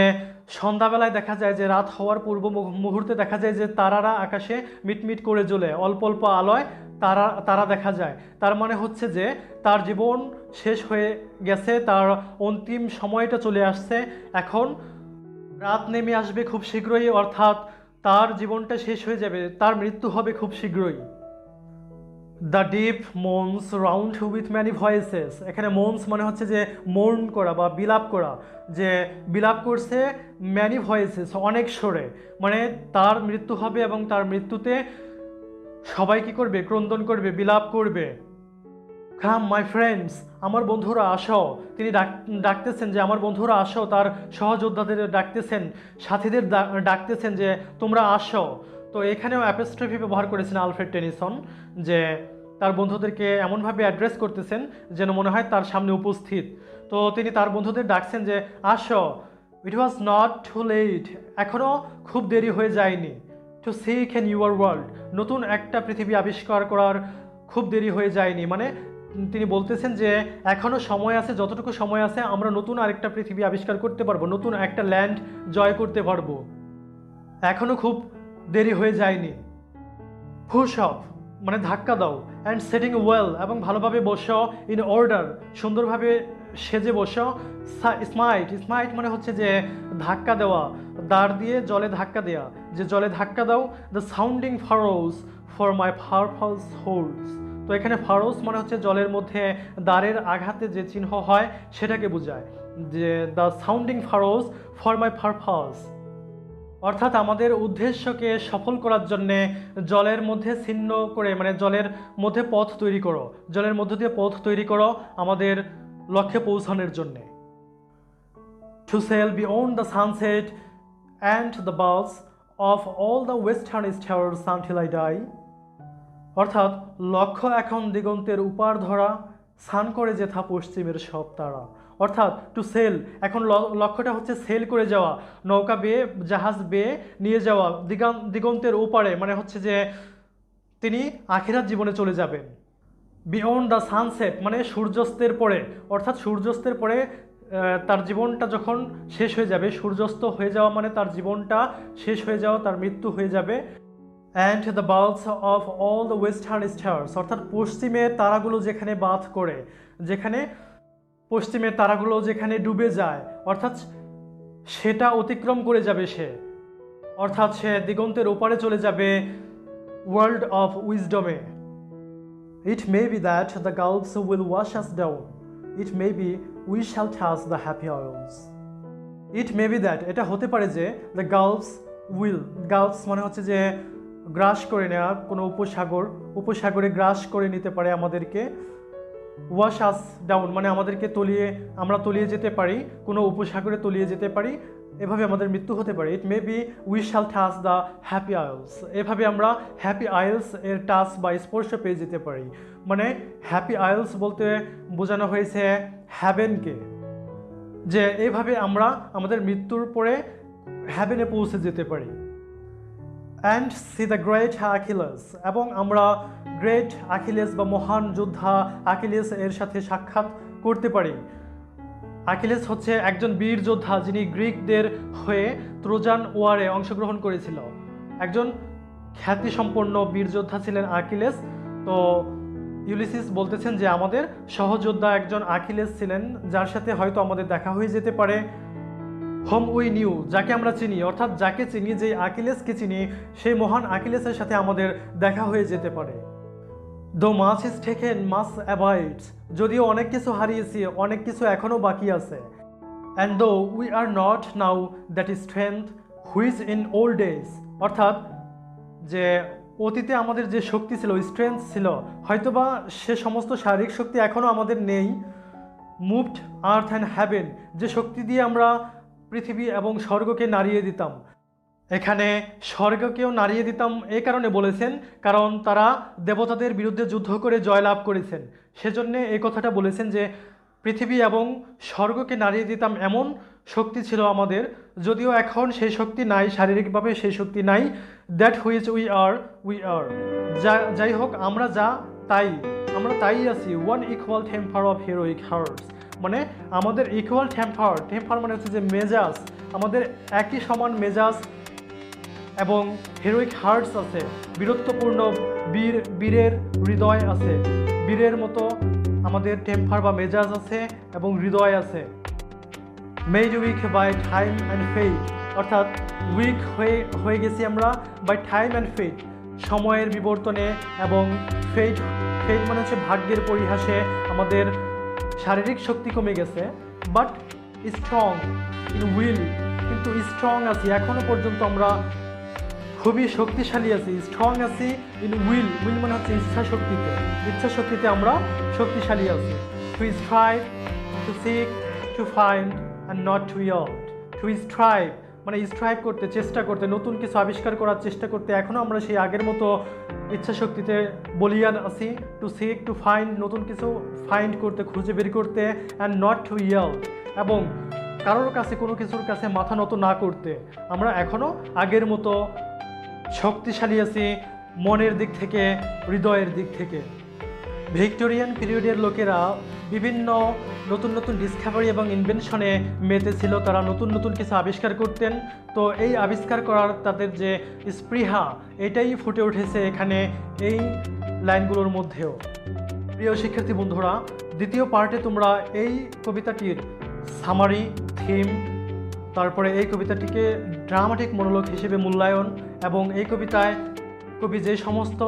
সন্ধ্যাবেলায় দেখা যায় যে রাত হওয়ার পূর্ব মুহূর্তে দেখা যায় যে তারারা আকাশে মিটমিট করে জ্বলে, অল্প অল্প আলোয় তারা তারা দেখা যায়। তার মানে হচ্ছে যে তার জীবন শেষ হয়ে গেছে, তার অন্তিম সময়টা চলে আসছে। এখন রাত নেমে আসবে খুব শীঘ্রই, অর্থাৎ তার জীবনটা শেষ হয়ে যাবে, তার মৃত্যু হবে খুব শীঘ্রই। The deep moans round with many voices, এখানে মোনস মানে হচ্ছে যে মোর্ন করা বা বিলাপ করা, যে বিলাপ করছে ম্যানি ভয়েসেস অনেক স্বরে, মানে তার মৃত্যু হবে এবং তার মৃত্যুতে সবাই কি করবে, ক্রন্দন করবে, বিলাপ করবে। কাম মাই ফ্রেন্ডস, আমার বন্ধুরা আসো। তিনি ডাকতেছেন যে আমার বন্ধুরা আসো, তার সহযোদ্ধাদের ডাকতেছেন, সাথীদের ডাকতেছেন যে তোমরা আসো। তো এখানেও অ্যাপোস্ট্রফি ব্যবহার করেছেন আলফ্রেড টেনিসন, যে তার বন্ধুদেরকে এমনভাবে অ্যাড্রেস করতেছেন যেন মনে হয় তার সামনে উপস্থিত। তো তিনি তার বন্ধুদের ডাকছেন যে আসো, ইট ওয়াজ নট টু লেট, এখনও খুব দেরি হয়ে যায়নি। To seek A newer world, নতুন একটা পৃথিবী আবিষ্কার করার খুব দেরি হয়ে যায়নি। মানে তিনি বলতেছেন যে এখনও সময় আছে, যতটুকু সময় আছে আমরা নতুন আরেকটা পৃথিবী আবিষ্কার করতে পারবো, নতুন একটা ল্যান্ড জয় করতে পারবো, এখনও খুব দেরি হয়ে যায়নি। পুশ আপ মানে ধাক্কা দাও, অ্যান্ড সেটিং ওয়েল এবং ভালোভাবে বসো, ইন অর্ডার সুন্দরভাবে সেজে বসো। স্মাইট, স্মাইট মানে হচ্ছে যে ধাক্কা দেওয়া, দাঁড় দিয়ে জলে ধাক্কা দেওয়া, যে জলে ধাক্কা দাও। The sounding furrows for my purpose holds, তো এখানে ফারোস মানে হচ্ছে জলের মধ্যে দাঁড়ের আঘাতে যে চিহ্ন হয় সেটাকে বোঝায়, যে the sounding furrows for my purpose, অর্থাৎ আমাদের উদ্দেশ্যকে সফল করার জন্যে জলের মধ্যে ছিন্ন করে, মানে জলের মধ্যে পথ তৈরি করো, জলের মধ্য দিয়ে পথ তৈরি করো আমাদের লক্ষ্যে পৌঁছানোর জন্যে। To sail beyond the sunset and the baths of all the western stars until I die, অর্থাৎ লক্ষ্য এখন দিগন্তের উপার ধরা, স্নান করে যেথা পশ্চিমের সব তারা। অর্থাৎ টু সেল, এখন লক্ষ্যটা হচ্ছে সেল করে যাওয়া, নৌকা বেয়ে, জাহাজ বেয়ে নিয়ে যাওয়া দিগন্তের ওপারে, মানে হচ্ছে যে তিনি আখিরাত জীবনে চলে যাবেন। বিয়ন্ড দ্য সানসেট মানে সূর্যাস্তের পরে, অর্থাৎ সূর্যাস্তের পরে তার জীবনটা যখন শেষ হয়ে যাবে, সূর্যাস্ত হয়ে যাওয়া মানে তার জীবনটা শেষ হয়ে যাওয়া, তার মৃত্যু হয়ে যাবে। And the baths of all the western stars, অর্থাৎ পশ্চিমের তারাগুলো যেখানে বাধ করে, যেখানে পশ্চিমের তারাগুলো যেখানে ডুবে যায়, অর্থাৎ সেটা অতিক্রম করে যাবে সে, অর্থাৎ সে দিগন্তের ওপারে চলে যাবে ওয়ার্ল্ড অফ উইজডমে। It may be that the gulfs will wash us down, it may be we shall touch the happy isles. It may be that, এটা হতে পারে যে দ্য গালফস উইল, গালফস মানে হচ্ছে যে গ্রাস করে নেওয়া, কোনো উপসাগরে গ্রাস করে নিতে পারে আমাদেরকে। ওয়াশ আস ডাউন মানে আমাদেরকে আমরা তলিয়ে যেতে পারি, কোনো উপসাগরে তলিয়ে যেতে পারি, এভাবে আমাদের মৃত্যু হতে পারে। It may be we shall touch the happy isles, এভাবে আমরা হ্যাপি আইলস এর টাচ বা স্পর্শ পেয়ে যেতে পারি। মানে হ্যাপি আইলস বলতে বোঝানো হয়েছে হ্যাভেনকে, যে এইভাবে আমরা আমাদের মৃত্যুর পরে হ্যাভেনে পৌঁছে যেতে পারি। অ্যান্ড সি দ্য গ্রেট আকিলেস, এবং আমরা গ্রেট আকিলেস বা মহান যোদ্ধা আকিলেস এর সাথে সাক্ষাৎ করতে পারি। আকিলেস হচ্ছে একজন বীর যোদ্ধা, যিনি গ্রিকদের হয়ে ট্রোজান ওয়ারে অংশগ্রহণ করেছিল, একজন খ্যাতিসম্পন্ন বীর যোদ্ধা ছিলেন আকিলেস। তো ইউলিসিস বলতেছেন যে আমাদের সহযোদ্ধা একজন আকিলেস ছিলেন, যার সাথে হয়তো আমাদের দেখা হয়ে যেতে পারে। হোম উই নিউ, যাকে আমরা চিনি, অর্থাৎ যাকে চিনি, যে আকিলেসকে চিনি, সেই মহান আকিলেসের সাথে আমাদের দেখা হয়ে যেতে পারে। দো মাছ ইজ টেকেন মাছ অ্যাভয়েডস, যদিও অনেক কিছু হারিয়েছি, অনেক কিছু এখনও বাকি আছে। And though we are not now that is strength which in old days, অর্থাৎ যে অতীতে আমাদের যে শক্তি ছিল, স্ট্রেংথ ছিল, হয়তোবা সে সমস্ত শারীরিক শক্তি এখনও আমাদের নেই। মুভড আর্থ অ্যান্ড হ্যাভেন, যে শক্তি দিয়ে আমরা পৃথিবী এবং স্বর্গকে নাড়িয়ে দিতাম, এখানে স্বর্গকেও নাড়িয়ে দিতাম এই কারণে বলেছেন, কারণ তারা দেবতাদের বিরুদ্ধে যুদ্ধ করে জয়লাভ করেছেন, সেজন্য এই কথাটা বলেছেন যে পৃথিবী এবং স্বর্গকে নাড়িয়ে দিতাম এমন শক্তি ছিল আমাদের, যদিও এখন সেই শক্তি নাই, শারীরিকভাবে সেই শক্তি নাই। দ্যাট হুইচ উই আর, যাই হোক আমরা আমরা তাই আছি। One equal temper of heroic hearts, মানে আমাদের ইকুয়াল টেম্পার মানে হচ্ছে যে মেজাজ, আমাদের একই সমান মেজাজ এবং হিরোইক হার্টস আছে, বীরত্বপূর্ণ বীরের হৃদয় আছে, বীরের মতো আমাদের টেম্পার বা মেজাজ আছে এবং হৃদয় আছে। Made weak by time and fate, অর্থাৎ উইক হয়ে গেছি আমরা বাই টাইম অ্যান্ড ফেট, সময়ের বিবর্তনে এবং ফেট মানে হচ্ছে ভাগ্যের পরিহাসে আমাদের শারীরিক শক্তি কমে গেছে। বাট স্ট্রং ইন উইল, কিন্তু স্ট্রং আছি এখনো পর্যন্ত, আমরা খুবই শক্তিশালী আছি, স্ট্রং আছি ইন উইল মানে হচ্ছে ইচ্ছা শক্তিতে আমরা শক্তিশালী আছি। To strive, to seek, to find and not to yield. To strive মানে স্ট্রাইভ করতে, চেষ্টা করতে, নতুন কিছু আবিষ্কার করার চেষ্টা করতে, এখনও আমরা সেই আগের মতো ইচ্ছা শক্তিতে বলিয়ান আছি। টু সিক, টু ফাইন্ড, নতুন কিছু ফাইন্ড করতে, খুঁজে বের করতে, অ্যান্ড নট টু ইয়ল্ড, এবং কারোর কাছে কোনো কিছুর কাছে মাথা নত না করতে। আমরা এখনও আগের মতো শক্তিশালী আছি মনের দিক থেকে, হৃদয়ের দিক থেকে। ভিক্টোরিয়ান পিরিয়ডের লোকেরা বিভিন্ন নতুন ডিসকাভারি এবং ইনভেনশনে মেতে ছিল, তারা নতুন কিছু আবিষ্কার করতেন। তো এই আবিষ্কার করার তাদের যে স্পৃহা, এটাই ফুটে উঠেছে এখানে এই লাইনগুলোর মধ্যেও। প্রিয় শিক্ষার্থী বন্ধুরা, দ্বিতীয় পার্টে তোমরা এই কবিতাটির সামারি, থিম, তারপরে এই কবিতাটিকে ড্রামাটিক মনোলগ হিসেবে মূল্যায়ন এবং এই কবিতায় কবি যে সমস্ত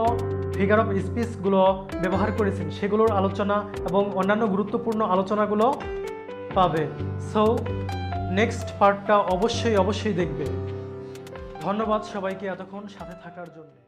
ফিগার অফ স্পিচগুলো ব্যবহার করেছেন সেগুলোর আলোচনা এবং অন্যান্য গুরুত্বপূর্ণ আলোচনাগুলো পাবে। সো নেক্সট পার্টটা অবশ্যই দেখবে। ধন্যবাদ সবাইকে এতক্ষণ সাথে থাকার জন্য।